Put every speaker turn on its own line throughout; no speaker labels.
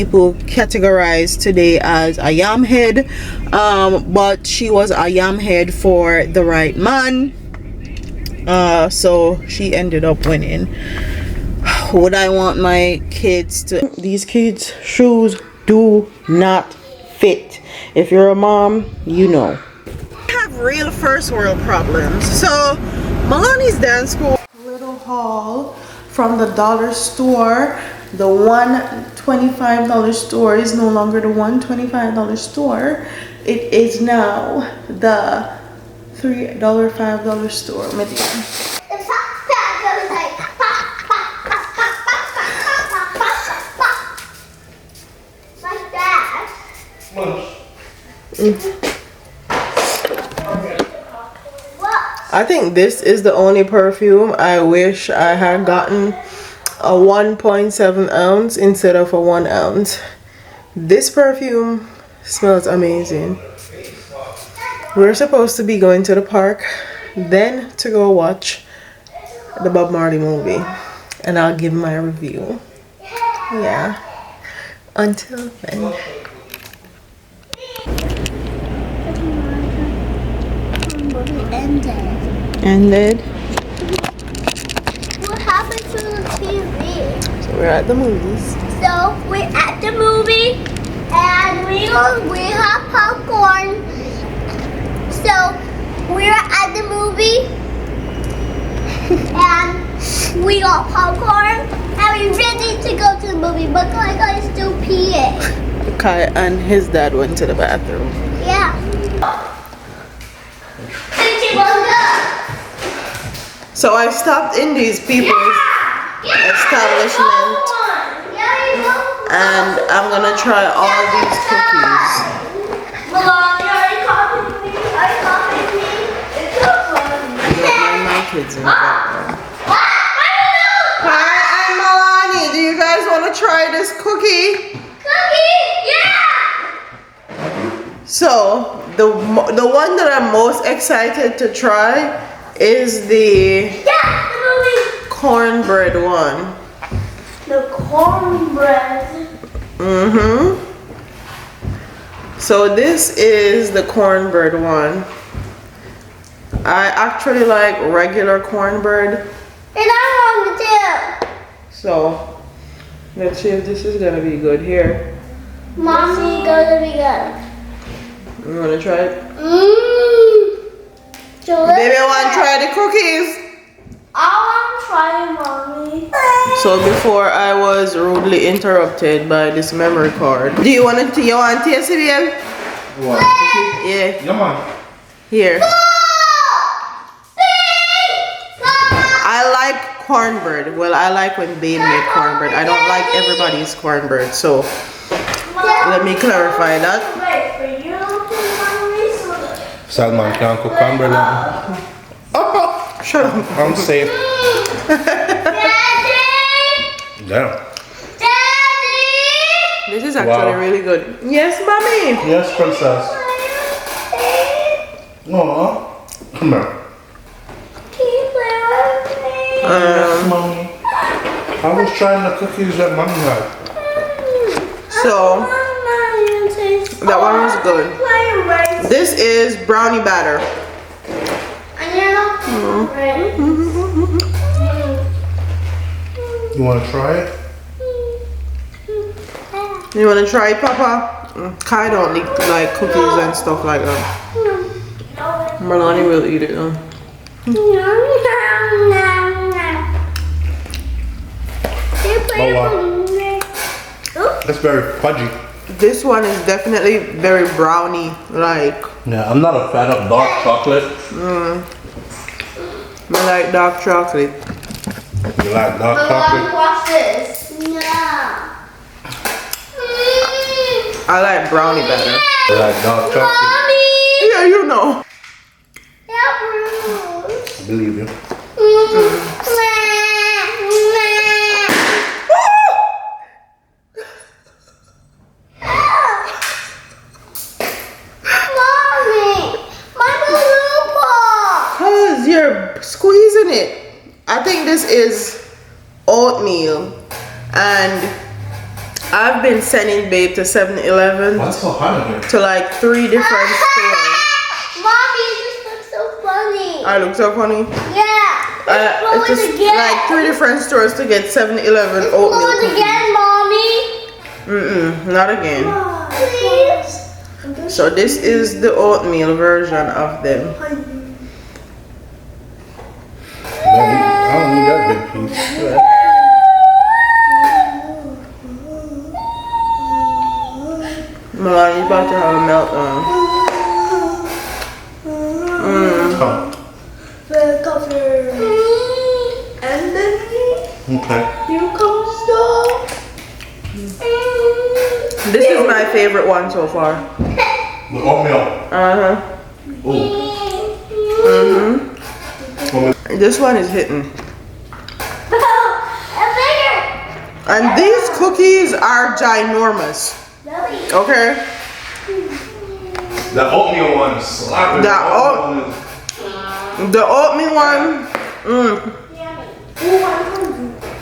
People categorize today as a yam head, but she was a yam head for the right man, so she ended up winning. Would I want my kids to? These kids' shoes do not fit. If you're a mom, you know. I have real first world problems. So Maloney's dance school. Little haul from the dollar store. The $125 store is no longer the $125 store. It is now the $3, $5 store.
Like that.
I think this is the only perfume I wish I had gotten a 1.7 ounce instead of a 1 ounce. This perfume smells amazing. We're supposed to be going to the park, then to go watch the Bob Marley movie, and I'll give my review. Yeah. Until then. Ended.
What happened to the TV?
So we're at the movies.
So we're at the movie and we have popcorn. So we're at the movie and we got popcorn and we're ready to go to the movie, but Kai is still peeing.
Kai and his dad went to the bathroom.
Yeah.
So I stopped in these people's establishment and I'm gonna try all these cookies. My kids in the background. Hi, I'm Milani. Do you guys want to try this cookie? So the one that I'm most excited to try is the cornbread one.
The cornbread.
So this is the cornbread one. I actually like regular cornbread.
And I want to too.
So let's see if this is gonna be good here.
Mommy, gonna be good.
You wanna try it?
Baby,
I wanna try the cookies.
I want to try it, Mommy.
So before I was rudely interrupted by this memory card. Do you want to taste it, babe?
What?
Yeah.
Come on.
Here. I like cornbread. Well, I like when babe make cornbread. I don't like everybody's cornbread. So let me clarify that.
Salman can't cook cornbread.
Shut up.
I'm safe. Damn.
This is actually really good. Yes, mommy.
Yes, princess. Aww. Come here. Yes, mommy. I was trying the cookies that mommy had.
So that one was good. This is brownie batter.
You want to try it?
You want to try it, Papa? Kai don't like cookies and stuff like that. Marlani will eat it though.
Oh wow. That's very fudgy.
This one is definitely very brownie like.
Yeah, I'm not a fan of dark chocolate.
I like dark chocolate.
You like dark chocolate?
Watch this. No.
I like brownie batter.
You like dark chocolate?
Mommy.
Yeah, you know.
Yeah, Bruce.
I believe you.
Squeezing it. I think this is oatmeal and I've been been sending Babe to 7-Eleven.
Why is it so hot in here?
To like 3 different stores.
Mommy, this looks so funny.
I look so funny.
Yeah.
It's just
again.
like 3 different stores to get 7-Eleven oatmeal
Blow it
cookies.
again, Mommy.
Not again.
Please.
So this is the oatmeal version of them.
I don't need that big piece.
Melani's about to have a meltdown.
Come.
The cover. And then
Okay.
here comes the.
This is my favorite one so far.
The oatmeal. Ooh.
This one is hitting.
And bigger.
And these cookies are ginormous. Okay?
The oatmeal one is slapping.
The oatmeal one.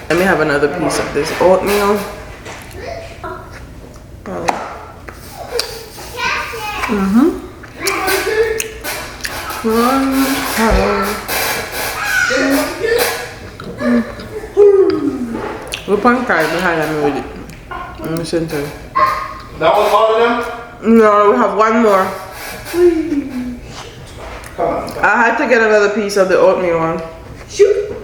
Let me have another piece of this oatmeal. We'll put card behind me with it. In the center.
That was all of them?
No, we have one more.
Come on.
I had to get another piece of the oatmeal one.
Shoot.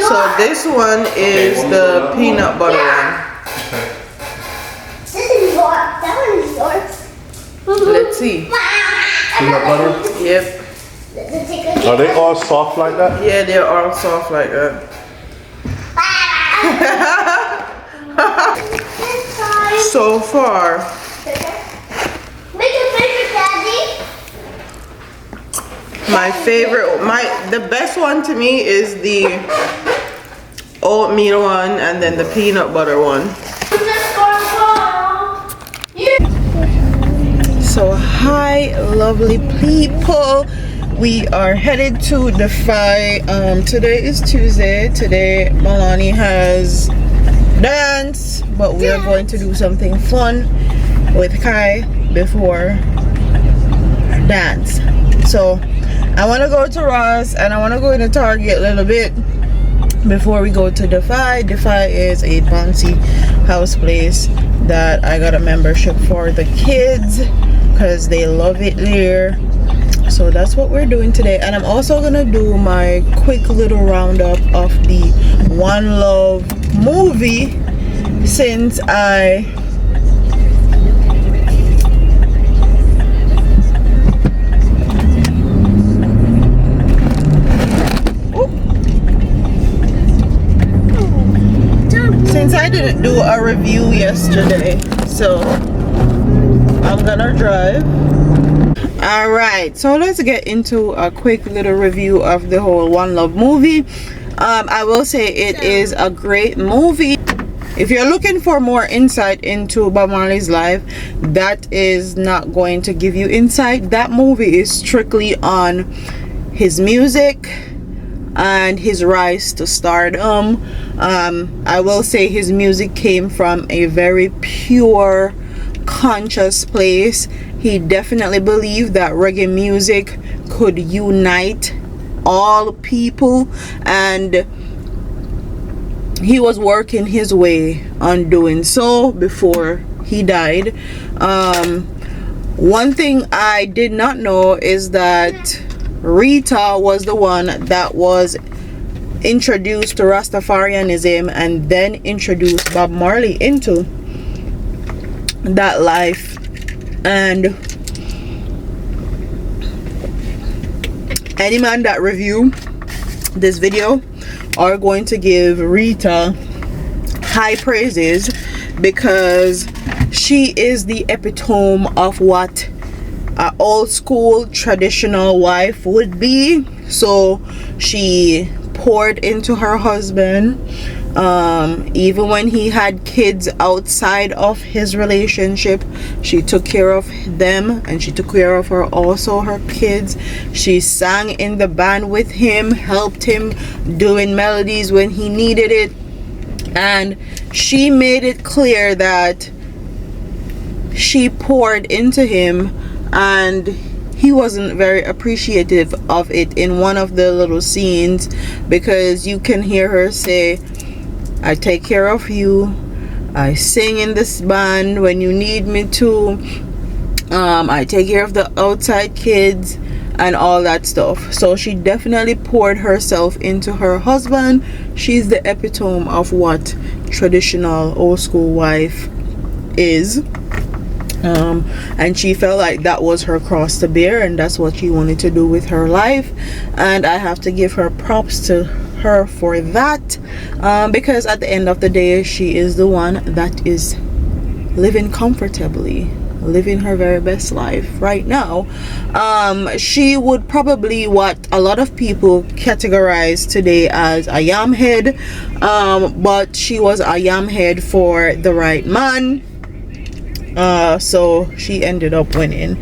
So this one is the peanut butter one.
This is yours. That one is yours.
Let's see.
Peanut butter?
Yep.
Are they all soft like that?
Yeah, they're all soft like that. So far,
Make a favorite, Daddy.
the best one to me is the oatmeal one and then the peanut butter one. So hi lovely people, we are headed to Defy. Today is Tuesday. Today Melanie has dance, but we are going to do something fun with Kai before dance. So I want to go to Ross and I want to go into Target a little bit before we go to Defy. Defy is a bouncy house place that I got a membership for the kids because they love it there. So that's what we're doing today, and I'm also gonna do my quick little roundup of the One Love movie since I didn't do a review yesterday, so I'm gonna drive. All right, so let's get into a quick little review of the whole One Love movie. I will say it is a great movie. If you're looking for more insight into Bob Marley's life, that is not going to give you insight. That movie is strictly on his music and his rise to stardom. I will say his music came from a very pure, conscious place. He definitely believed that reggae music could unite all people, and he was working his way on doing so before he died. One thing I did not know is that Rita was the one that was introduced to Rastafarianism and then introduced Bob Marley into that life. And any man that review this video are going to give Rita high praises because she is the epitome of what an old school traditional wife would be. So she poured into her husband, Even when he had kids outside of his relationship, she took care of them, and she took care of her kids. She sang in the band with him, helped him doing melodies when he needed it, and she made it clear that she poured into him, and he wasn't very appreciative of it in one of the little scenes, because you can hear her say, I take care of you, I sing in this band when you need me to, I take care of the outside kids and all that stuff. So she definitely poured herself into her husband. She's the epitome of what traditional old school wife is. And she felt like that was her cross to bear, and that's what she wanted to do with her life, and I have to give her props to her for that, because at the end of the day, she is the one that is living comfortably, living her very best life right now. She would probably what a lot of people categorize today as a yam head, but she was a yam head for the right man. So she ended up winning.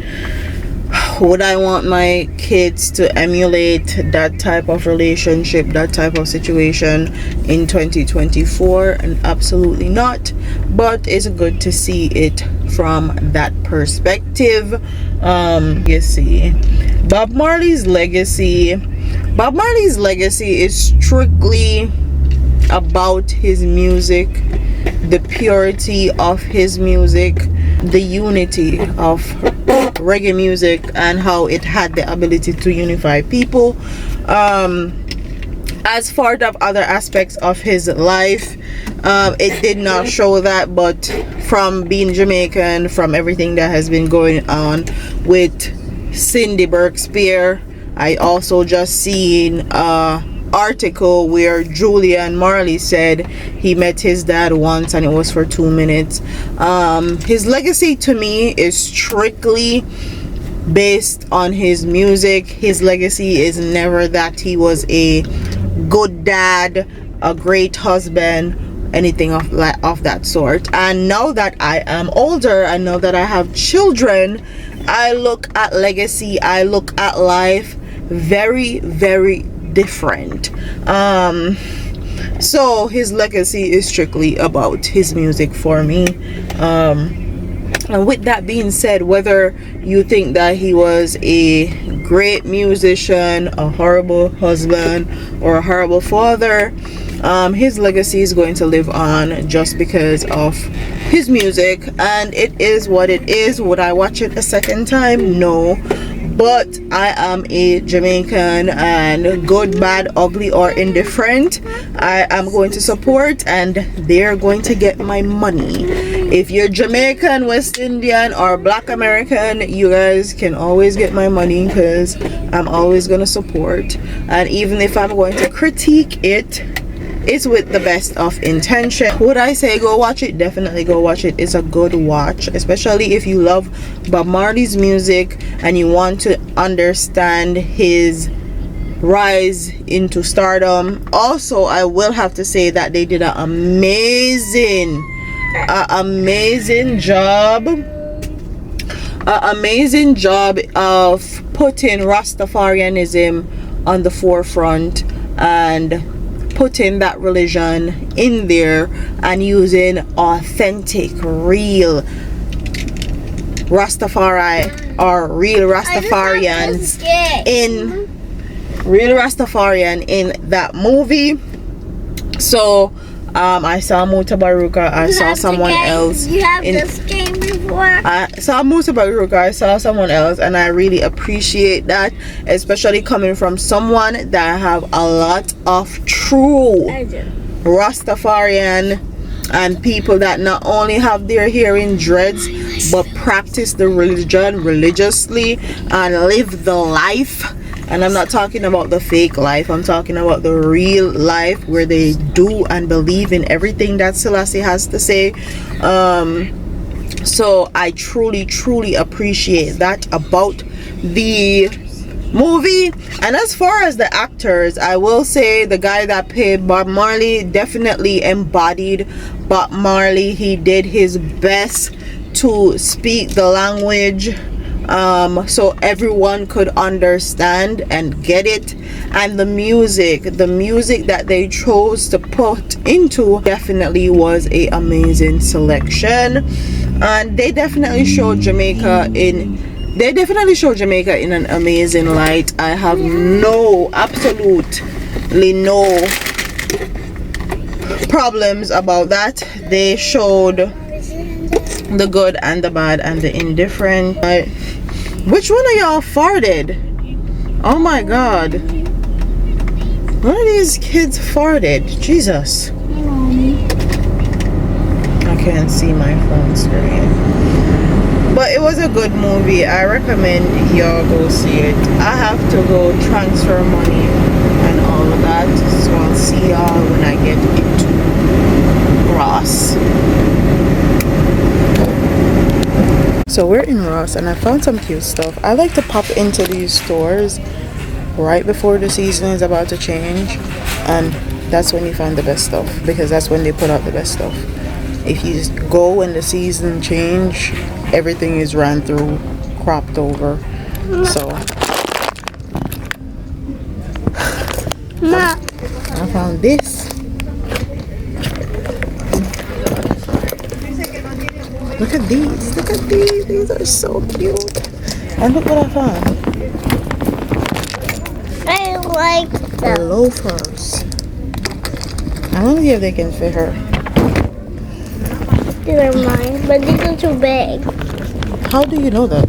Would I want my kids to emulate that type of relationship, that type of situation in 2024? And absolutely not, but it's good to see it from that perspective. You see, Bob Marley's legacy is strictly about his music, the purity of his music, the unity of reggae music, and how it had the ability to unify people. As far as other aspects of his life, it did not show that, but from being Jamaican, from everything that has been going on with Cindy Burke-Spear, I also just seen article where Julian Marley said he met his dad once and it was for 2 minutes. His legacy to me is strictly based on his music. His legacy is never that he was a good dad, a great husband, anything of that sort. And now that I am older and now that I have children, I look at legacy, I look at life very, very different. So his legacy is strictly about his music for me. And with that being said, whether you think that he was a great musician, a horrible husband, or a horrible father, his legacy is going to live on just because of his music, and it is what it is. Would I watch it a second time? No. But I am a Jamaican, and good, bad, ugly, or indifferent, I am going to support, and they're going to get my money. If you're Jamaican, West Indian, or Black American, you guys can always get my money, because I'm always going to support. And even if I'm going to critique it, it's with the best of intention. Would I say go watch it? Definitely go watch it. It's a good watch, especially if you love Bob Marley's music and you want to understand his rise into stardom. Also, I will have to say that they did an amazing job of putting Rastafarianism on the forefront and putting that religion in there and using authentic, real Rastafari or real Rastafarians in that movie. So I saw Mutabaruka, I saw someone else.
You have this game before?
I saw Mutabaruka, I saw someone else, and I really appreciate that, especially coming from someone that have a lot of true Rastafarian and people that not only have their hair in dreads but practice the religion religiously and live the life. And I'm not talking about the fake life, I'm talking about the real life where they do and believe in everything that Selassie has to say. So I truly appreciate that about the movie. And as far as the actors, I will say the guy that played Bob Marley definitely embodied Bob Marley. He did his best to speak the language so everyone could understand and get it. And the music that they chose to put into definitely was a amazing selection. And they definitely showed Jamaica in an amazing light. I have absolutely no problems about that. They showed the good and the bad and the indifferent. Which one of y'all farted? Oh my god. One of these kids farted. Jesus. I can't see my phone screen. But it was a good movie. I recommend y'all go see it. I have to go transfer money and all of that. So I'll see y'all when I get into Ross. So we're in Ross and I found some cute stuff. I like to pop into these stores right before the season is about to change, and that's when you find the best stuff, because that's when they put out the best stuff. If you go when the season change, everything is ran through, cropped over. So I found this. Look at these. Look at these. These are so cute. And look what I found.
I like
The loafers. I don't know if they can fit her.
These are mine, but these are too big.
How do you know that?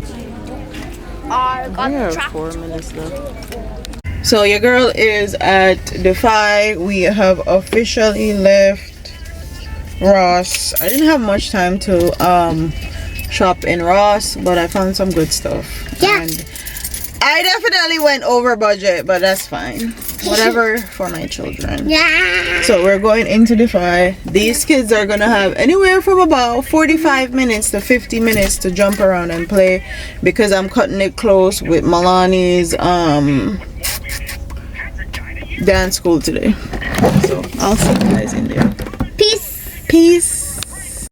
I got
We
the
have
trap.
4 minutes left. So your girl is at Defy. We have officially left Ross. I didn't have much time to shop in Ross, but I found some good stuff.
Yeah.
And I definitely went over budget, but that's fine. Whatever for my children.
Yeah.
So we're going into Defy. These kids are gonna have anywhere from about 45 minutes to 50 minutes to jump around and play, because I'm cutting it close with Milani's dance school today. So I'll see you guys in there. Peace.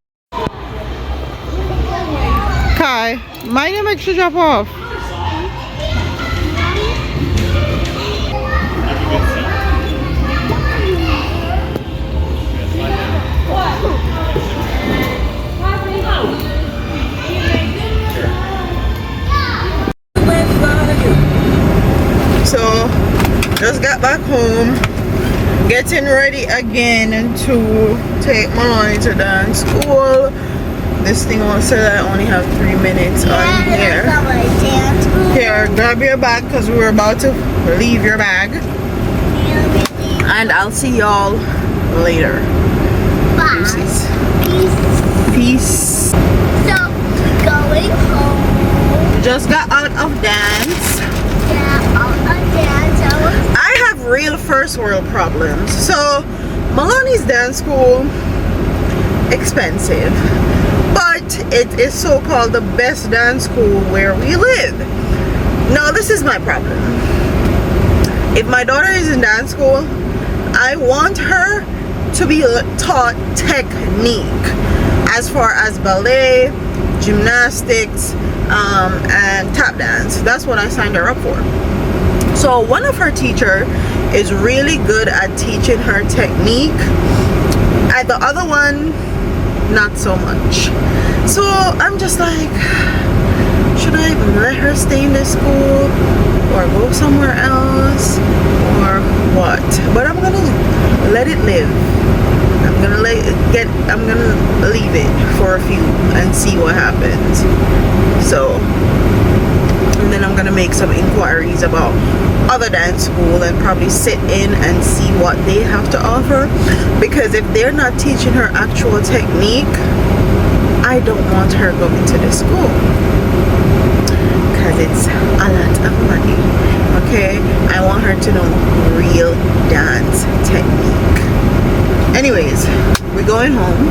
Kai, my name makes you drop off. So just got back home, getting ready again to take Maloney to dance school. This thing won't say that I only have 3 minutes on here. Here, grab your bag because we were about to leave your bag. And I'll see y'all later.
Bye.
Peace.
So, going home.
Just got out of dance.
Yeah, out of dance.
I have real first world problems. So Maloney's dance school, expensive, but it is so-called the best dance school where we live. Now this is my problem. If my daughter is in dance school, I want her to be taught technique as far as ballet, gymnastics, and tap dance. That's what I signed her up for. So one of her teachers is really good at teaching her technique, and the other one not so much. So I'm just like, should I let her stay in this school or go somewhere else or what? But I'm gonna let it live. I'm gonna leave it for a few and see what happens. So, and then I'm gonna make some inquiries about other dance school and probably sit in and see what they have to offer, because if they're not teaching her actual technique, I don't want her going to the school because it's a lot of money. Okay, I want her to know real dance technique. Anyways, we're going home.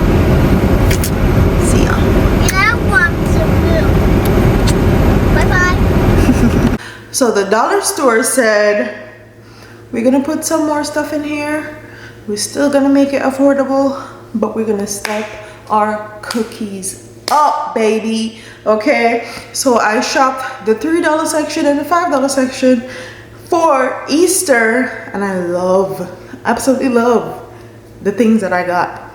See y'all.
And I want some milk. Bye-bye.
So So the dollar store said we're gonna put some more stuff in here. We're still gonna make it affordable, but we're gonna step our cookies up, baby. Okay, so I shopped the $3 section and the $5 section for Easter, and I absolutely love the things that I got.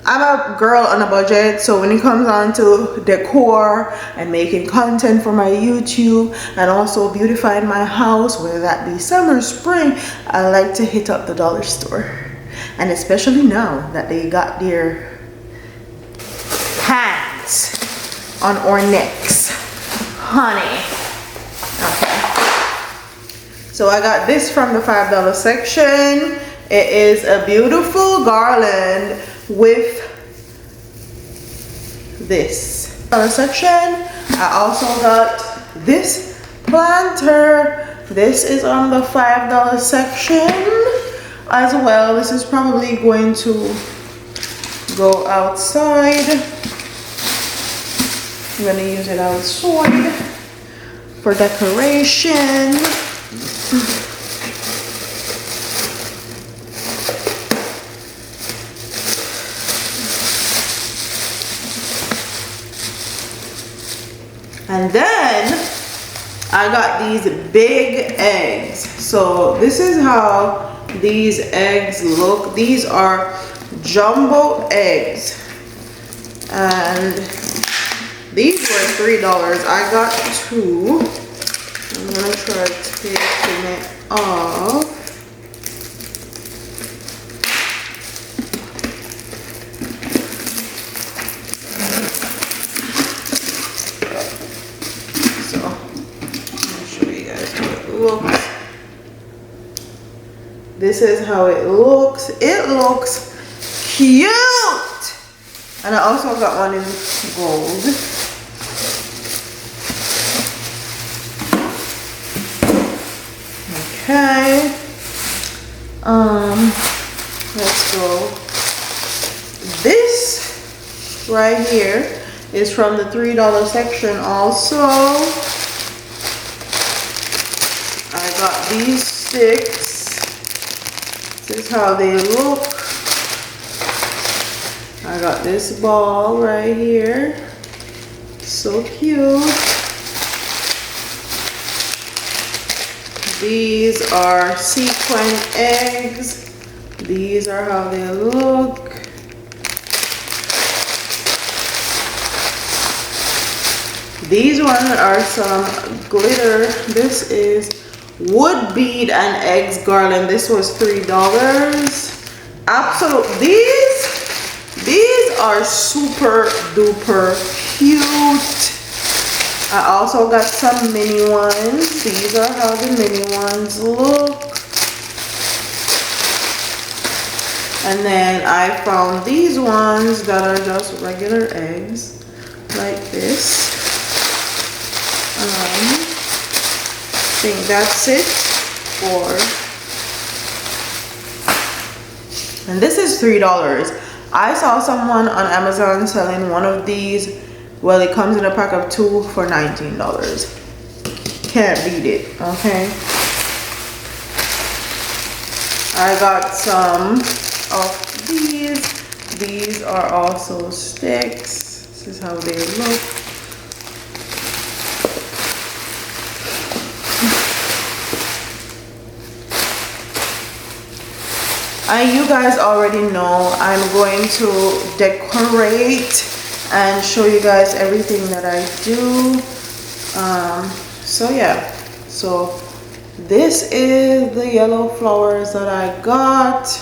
I'm a girl on a budget, so when it comes on to decor and making content for my YouTube and also beautifying my house, whether that be summer, spring, I like to hit up the dollar store. And especially now that they got their hands on our necks, honey. Okay. So I got this from the $5 section. It is a beautiful garland with this section. I also got this planter. This is on the $5 section as well. This is probably going to go outside. I'm gonna use it outside for decoration. And then I got these big eggs. So this is how these eggs look. These are jumbo eggs. And these were $3. I got 2. I'm gonna try taking it off. Looks. This is how it looks. It looks cute. And I also got one in gold. Okay. Let's go. This right here is from the $3 section also. I got these sticks. This is how they look. I got this ball right here. So cute. These are sequin eggs. These are how they look. These ones are some glitter. This is wood bead and eggs garland. This was $3. Absolute. These are super duper cute. I also got some mini ones. These are how the mini ones look. And then I found these ones that are just regular eggs, like this. I think that's it for. And this is $3. I saw someone on Amazon selling one of these. Well, it comes in a pack of 2 for $19. Can't beat it, okay? I got some of these. These are also sticks. This is how they look. You guys already know I'm going to decorate and show you guys everything that I do. So yeah, so this is the yellow flowers that I got,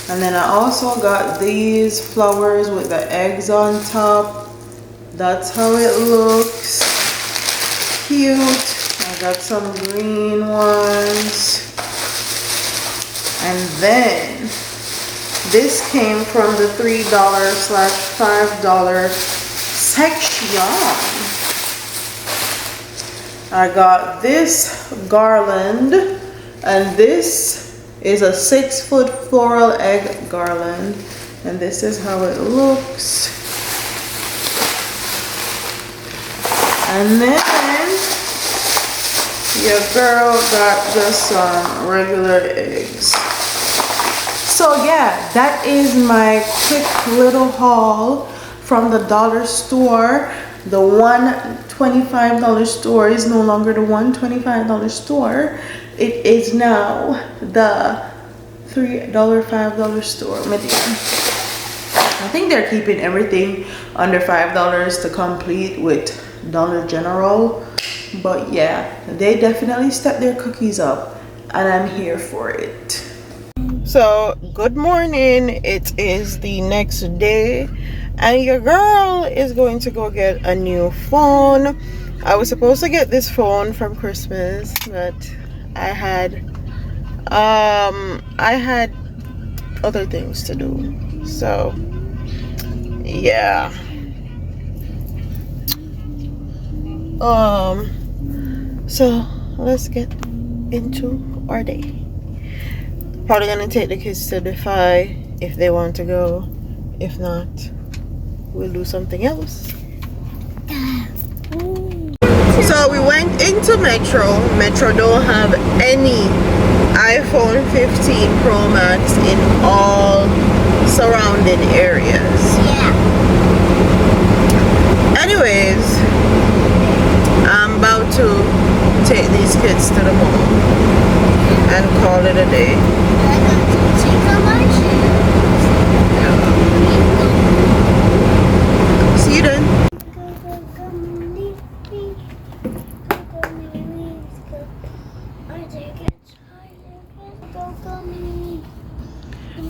and then I also got these flowers with the eggs on top. That's how it looks. Cute. I got some green ones. And then this came from the $3/$5 section. I got this garland, and this is a 6-foot floral egg garland, and this is how it looks. And then Your girl got just some regular eggs. So yeah, that is my quick little haul from the dollar store. The $125 store is no longer the $125 store. It is now the $3, $5 store. I think they're keeping everything under $5 to complete with Dollar General. But yeah, they definitely stepped their cookies up and I'm here for it. So good morning, it is the next day and your girl is going to go get a new phone. I was supposed to get this phone from Christmas, but I had other things to do. So yeah. So let's get into our day. Probably gonna take the kids to Defy if they want to go. If not, we'll do something else. So we went into Metro. Metro don't have any iPhone 15 Pro Max in all surrounding areas.
Yeah.
Anyways, I'm about to take these kids to the mall and call it a day.
I got to take off my shoes.
See you then.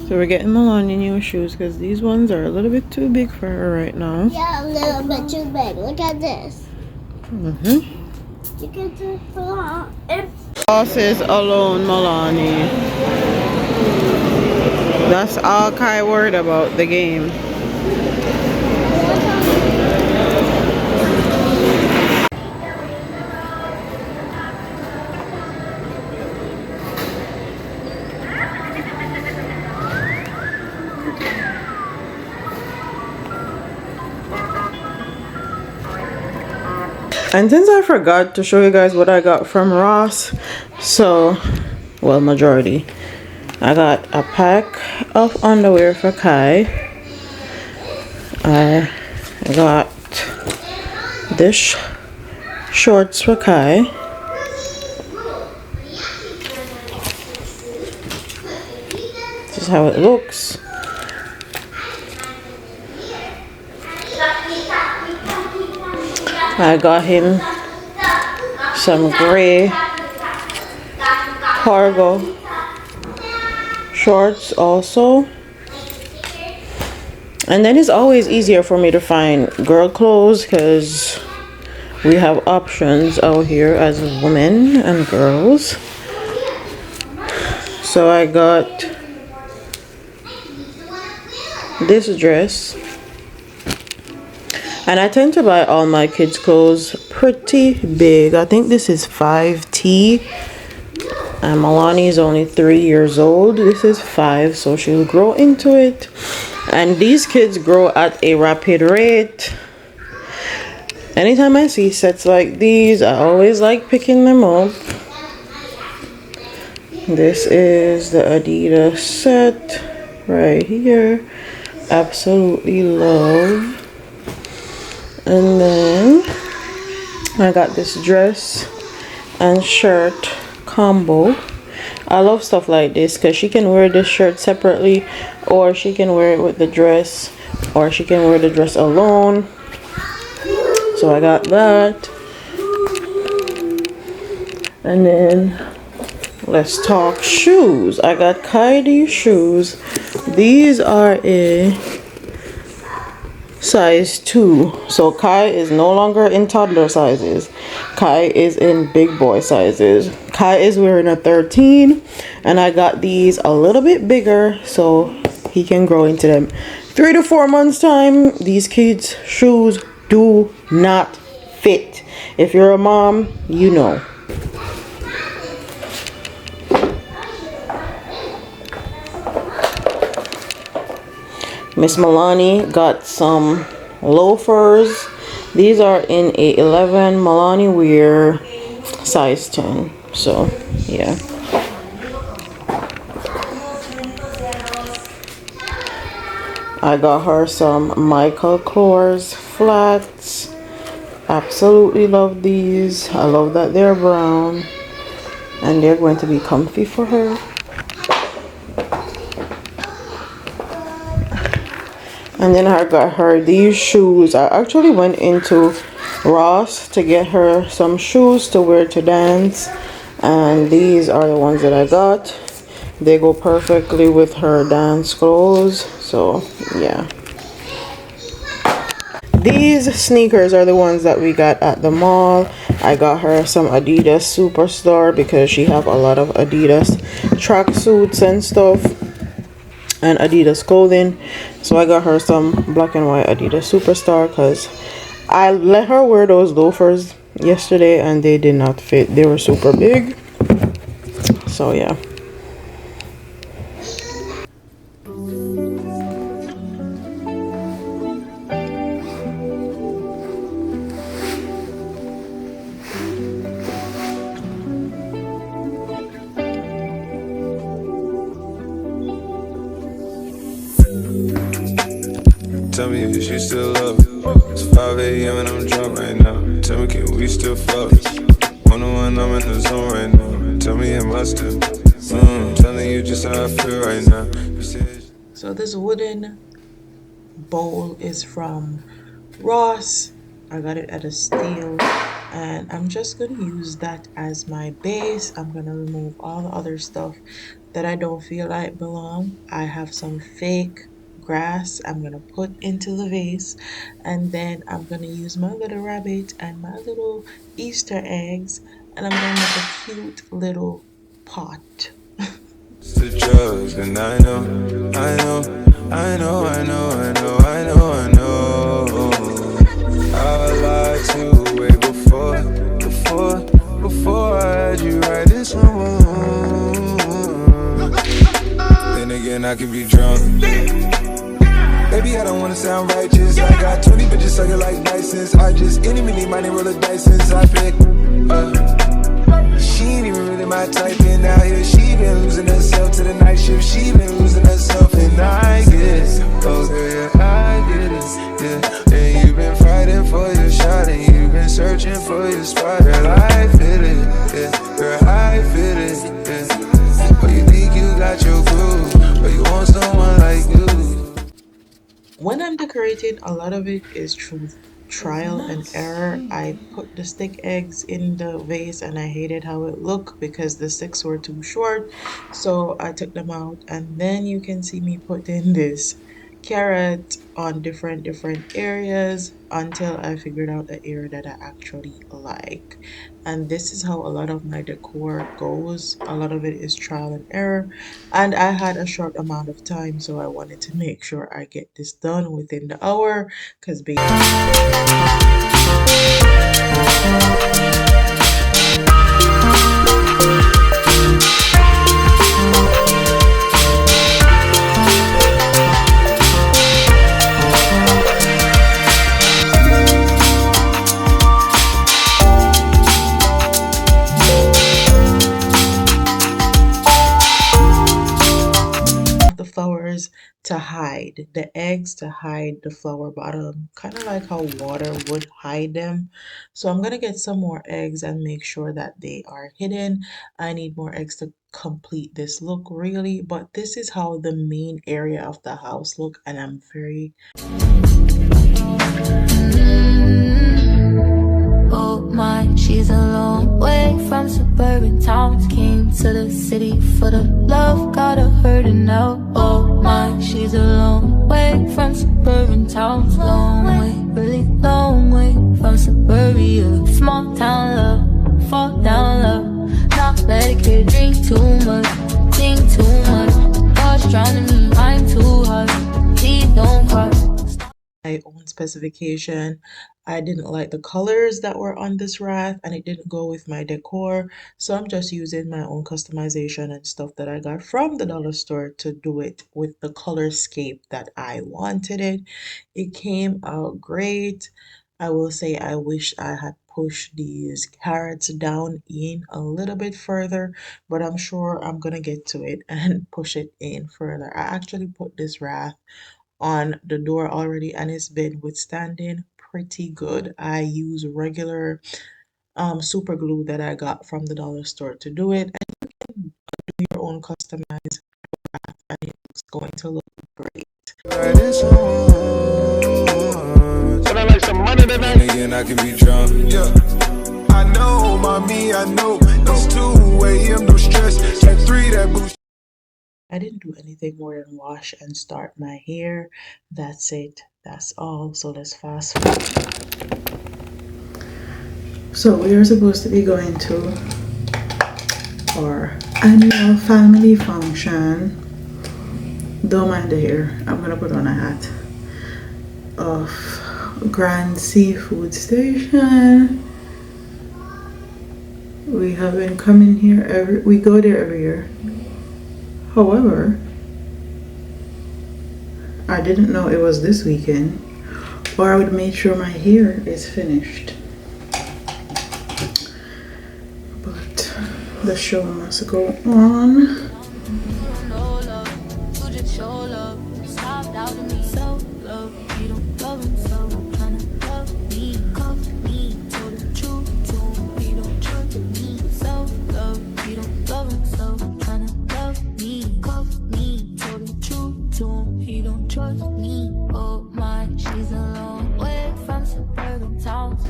So we're getting Melania new shoes because these ones are a little bit too big for her right now.
Yeah, a little bit too big. Look at this.
Mm-hmm.
You get to pull out.
Boss is alone, Melania. That's all Kai worried about, the game. And since I forgot to show you guys what I got from Ross, so, well, majority. I got a pack of underwear for Kai. I got this shorts for Kai. This is how it looks. I got him some gray cargo shorts also. And then it's always easier for me to find girl clothes because we have options out here as women and girls. So I got this dress. And I tend to buy all my kids' clothes pretty big. I think this is 5T. And Milani is only 3 years old. This is 5, so she'll grow into it. And these kids grow at a rapid rate. Anytime I see sets like these, I always like picking them up. This is the Adidas set right here. Absolutely love. And then I got this dress and shirt combo. I love stuff like this because she can wear this shirt separately, or she can wear it with the dress, or she can wear the dress alone. So I got that. And then let's talk shoes. I got Kai these shoes. These are a size 2. So Kai is no longer in toddler sizes. Kai is in big boy sizes. Kai is wearing a 13, and I got these a little bit bigger so he can grow into them. 3 to 4 months time, these kids' shoes do not fit. If you're a mom, you know. Miss Milani got some loafers. These are in a 11. Milani wear size 10. So yeah, I got her some Michael Kors flats. Absolutely love these. I love that they're brown and they're going to be comfy for her. And then I got her these shoes. I actually went into Ross to get her some shoes to wear to dance, and these are the ones that I got. They go perfectly with her dance clothes. So yeah, these sneakers are the ones that we got at the mall. I got her some Adidas Superstar because she have a lot of Adidas tracksuits and stuff and Adidas clothing. So I got her some black and white Adidas Superstar because I let her wear those loafers yesterday and they did not fit. They were super big. So yeah.
Tell me if you still love it. It's 5 a.m. and I'm drunk right now. Tell me, can we still fuck? One on one, I'm in the zone right now. Tell me, am I still? Telling you just how I feel right now.
So this wooden bowl is from Ross. I got it at a steal, and I'm just gonna use that as my base. I'm gonna remove all the other stuff that I don't feel like belong. I have some fake grass I'm gonna put into the vase, and then I'm gonna use my little rabbit and my little Easter eggs, and I'm gonna make a cute little pot.
The drugs, and I know, I know, I know, I know, I know, I know, I know. I lied to you way before I had you right this moment. Then again, I can be drunk. Baby, I don't wanna sound righteous. I got 20 bitches sucking like license. I just any minute money roll the dice since I picked. She ain't even really my type, and out here she been losing herself to the night shift. She been losing herself, and I get it. Oh girl, yeah, I get it. Yeah, and you've been fighting for your shot, and you've been searching for your spot. Girl, I feel it. Yeah, girl, I feel it. Yeah. Oh, you think you got your groove, but you want someone like you.
When I'm decorating, a lot of it is through trial and error. I put the stick eggs in the vase and I hated how it looked because the sticks were too short. So I took them out, and then you can see me put in this carrot on different areas until I figured out the area that I actually like. And this is how a lot of my decor goes. A lot of it is trial and error, and I had a short amount of time, so I wanted to make sure I get this done within the hour because the flowers to hide the eggs, to hide the flower bottom, kind of like how water would hide them. So I'm gonna get some more eggs and make sure that they are hidden. I need more eggs to complete this look really, but this is how the main area of the house look, and I'm very
oh my, she's a long way from suburban towns. Came to the city for the love, got her hurting now. Oh my, she's a long way from suburban towns. Long way, really long way from suburbia. Small town love, fall down love. Not let a kid drink too much, think too much. Thoughts drowning me, I'm too hot. Please don't cry.
my own specification. I didn't like the colors that were on this wreath and it didn't go with my decor. So I'm just using my own customization and stuff that I got from the dollar store to do it with the color scape that I wanted it. It came out great. I will say I wish I had push these carrots down in a little bit further, but I'm sure I'm gonna get to it and push it in further. I actually put this wreath on the door already and it's been withstanding pretty good. I use regular super glue that I got from the dollar store to do it, and do your own customized wreath and it's going to look great.
But I like some money tonight. And again, I can be drunk. Yeah. I know, mommy, I know. It's 2 a.m., no stress. Check 3, that boost.
I didn't do anything more than wash and start my hair. That's it. That's all. So let's fast forward. So we are supposed to be going to our annual family function. Don't mind the hair. I'm gonna put on a hat of Grand Seafood Station. We have been coming here we go there every year. However, I didn't know it was this weekend, or I would make sure my hair is finished. But the show must go on.
He don't trust me, oh my, she's a long way from suburban towns.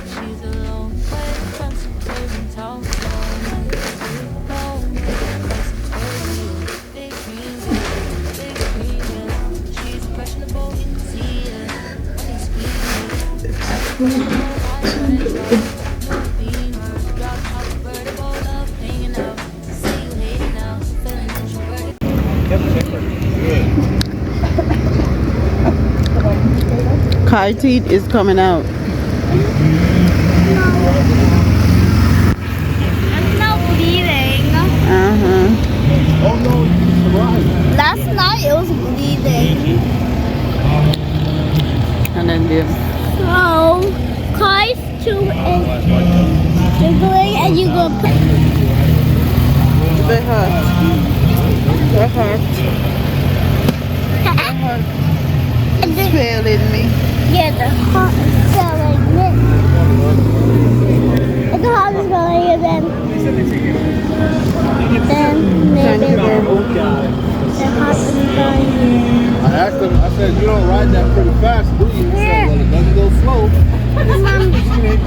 She's a long way from suburban towns. Big dreams, she's impressionable, you can see it.
Car teeth is coming out.
I'm not bleeding.
Oh no, it's right.
Last night it was bleeding.
And then this.
So, Kai's too is jiggling and you go put.
They hurt. They hurt. It's failing me.
Yeah, the heart is going in. And the heart is going in. Then maybe the heart is going in.
I asked him, I said, you don't ride that pretty fast, do you? He said, well, it doesn't go slow.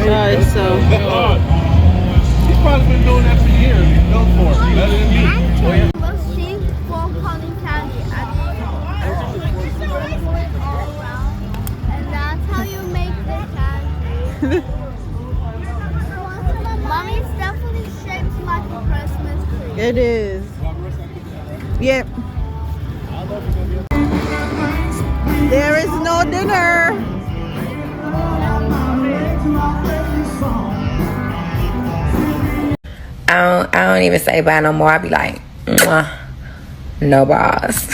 Alright, so.
He's probably been doing that for years. He's known for it. Better than me.
We'll see from Collin County. And that's how you make the candy. Mommy's definitely shaped like a Christmas tree.
It is. Yep. There is no dinner.
I don't even say bye no more. I be like, mwah, no balls.